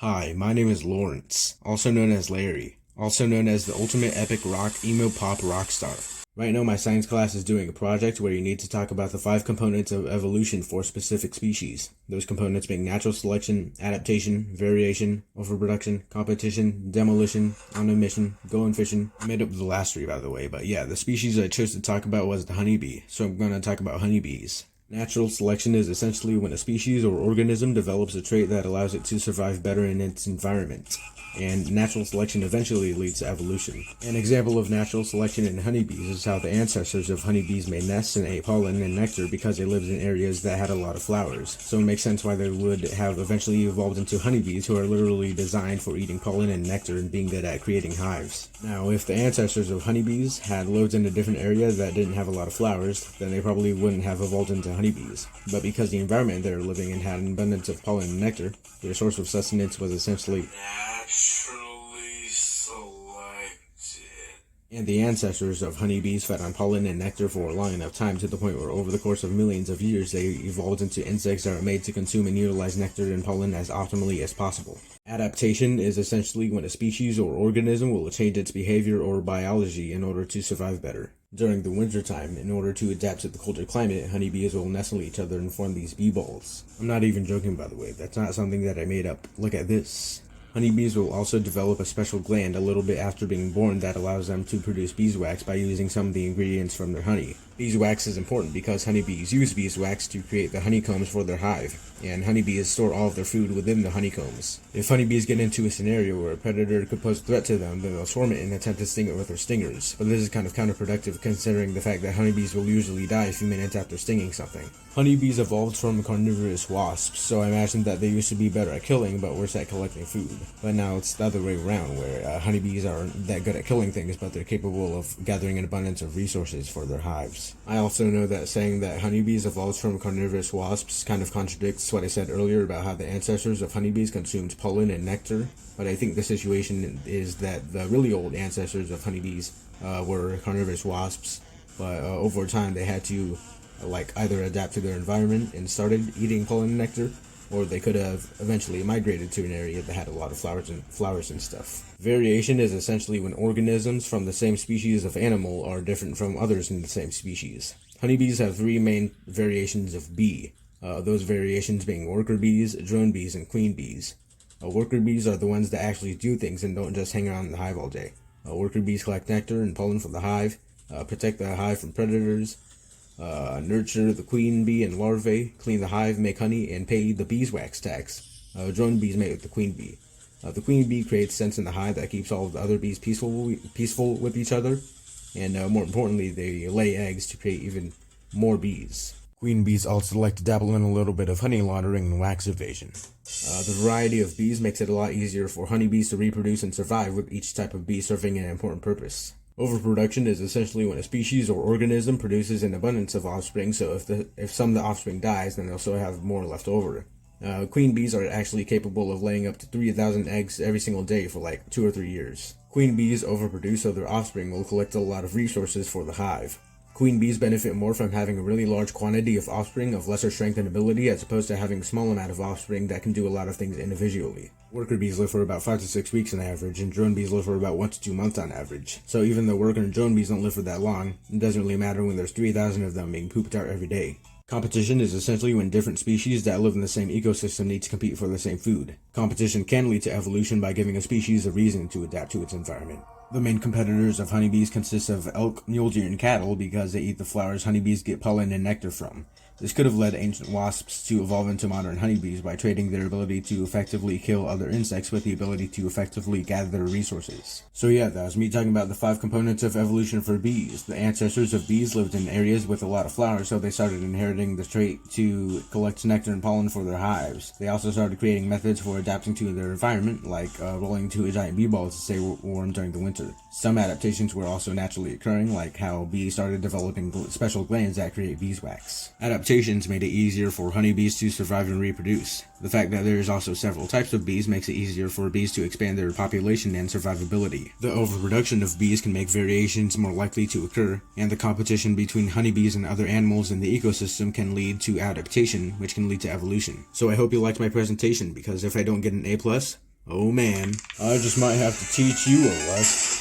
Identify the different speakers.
Speaker 1: Hi, my name is Lawrence, also known as Larry, also known as the ultimate epic rock emo pop rock star. Right now my science class is doing a project where you need to talk about the 5 components of evolution for specific species. Those components being natural selection, adaptation, variation, overproduction, competition, demolition, on emission, going fishing. I made up the last 3 by the way, but yeah, the species I chose to talk about was the honeybee, so I'm going to talk about honeybees. Natural selection is essentially when a species or organism develops a trait that allows it to survive better in its environment, and natural selection eventually leads to evolution. An example of natural selection in honeybees is how the ancestors of honeybees made nests and ate pollen and nectar because they lived in areas that had a lot of flowers, so it makes sense why they would have eventually evolved into honeybees who are literally designed for eating pollen and nectar and being good at creating hives. Now, if the ancestors of honeybees had lived in a different area that didn't have a lot of flowers, then they probably wouldn't have evolved into honeybees. But because the environment they were living in had an abundance of pollen and nectar, their source of sustenance was essentially
Speaker 2: naturally selected.
Speaker 1: And the ancestors of honeybees fed on pollen and nectar for a long enough time to the point where over the course of millions of years they evolved into insects that are made to consume and utilize nectar and pollen as optimally as possible. Adaptation is essentially when a species or organism will change its behavior or biology in order to survive better. During the wintertime, in order to adapt to the colder climate, honeybees will nestle each other and form these bee balls. I'm not even joking, by the way. That's not something that I made up. Look at this. Honeybees will also develop a special gland a little bit after being born that allows them to produce beeswax by using some of the ingredients from their honey. Beeswax is important because honeybees use beeswax to create the honeycombs for their hive, and honeybees store all of their food within the honeycombs. If honeybees get into a scenario where a predator could pose a threat to them, then they'll swarm it and attempt to sting it with their stingers, but this is kind of counterproductive considering the fact that honeybees will usually die a few minutes after stinging something. Honeybees evolved from carnivorous wasps, so I imagine that they used to be better at killing but worse at collecting food. But now it's the other way around, where honeybees aren't that good at killing things, but they're capable of gathering an abundance of resources for their hives. I also know that saying that honeybees evolved from carnivorous wasps kind of contradicts what I said earlier about how the ancestors of honeybees consumed pollen and nectar, but I think the situation is that the really old ancestors of honeybees were carnivorous wasps, but over time they had to either adapt to their environment and started eating pollen and nectar, or they could have eventually migrated to an area that had a lot of flowers and stuff. Variation is essentially when organisms from the same species of animal are different from others in the same species. Honeybees have 3 main variations of bee, those variations being worker bees, drone bees, and queen bees. Worker bees are the ones that actually do things and don't just hang around in the hive all day. Worker bees collect nectar and pollen from the hive, protect the hive from predators, nurture the queen bee and larvae, clean the hive, make honey, and pay the beeswax tax. Drone bees mate with the queen bee. The queen bee creates scents in the hive that keeps all of the other bees peaceful with each other, and more importantly, they lay eggs to create even more bees. Queen bees also like to dabble in a little bit of honey laundering and wax evasion. The variety of bees makes it a lot easier for honeybees to reproduce and survive, with each type of bee serving an important purpose. Overproduction is essentially when a species or organism produces an abundance of offspring, so if some of the offspring dies, then they'll still have more left over. Queen bees are actually capable of laying up to 3,000 eggs every single day for like 2 or 3 years. Queen bees overproduce, so their offspring will collect a lot of resources for the hive. Queen bees benefit more from having a really large quantity of offspring of lesser strength and ability, as opposed to having a small amount of offspring that can do a lot of things individually. Worker bees live for about 5 to 6 weeks on average, and drone bees live for about 1 to 2 months on average. So even though worker and drone bees don't live for that long, it doesn't really matter when there's 3,000 of them being pooped out every day. Competition is essentially when different species that live in the same ecosystem need to compete for the same food. Competition can lead to evolution by giving a species a reason to adapt to its environment. The main competitors of honeybees consist of elk, mule deer, and cattle because they eat the flowers honeybees get pollen and nectar from. This could have led ancient wasps to evolve into modern honeybees by trading their ability to effectively kill other insects with the ability to effectively gather resources. So yeah, that was me talking about the 5 components of evolution for bees. The ancestors of bees lived in areas with a lot of flowers, so they started inheriting the trait to collect nectar and pollen for their hives. They also started creating methods for adapting to their environment, like rolling to a giant bee ball to stay warm during the winter. Some adaptations were also naturally occurring, like how bees started developing special glands that create beeswax. Adaptations made it easier for honeybees to survive and reproduce. The fact that there is also several types of bees makes it easier for bees to expand their population and survivability. The overproduction of bees can make variations more likely to occur, and the competition between honeybees and other animals in the ecosystem can lead to adaptation, which can lead to evolution. So I hope you liked my presentation, because if I don't get an A+, Oh man.
Speaker 3: I just might have to teach you a lesson.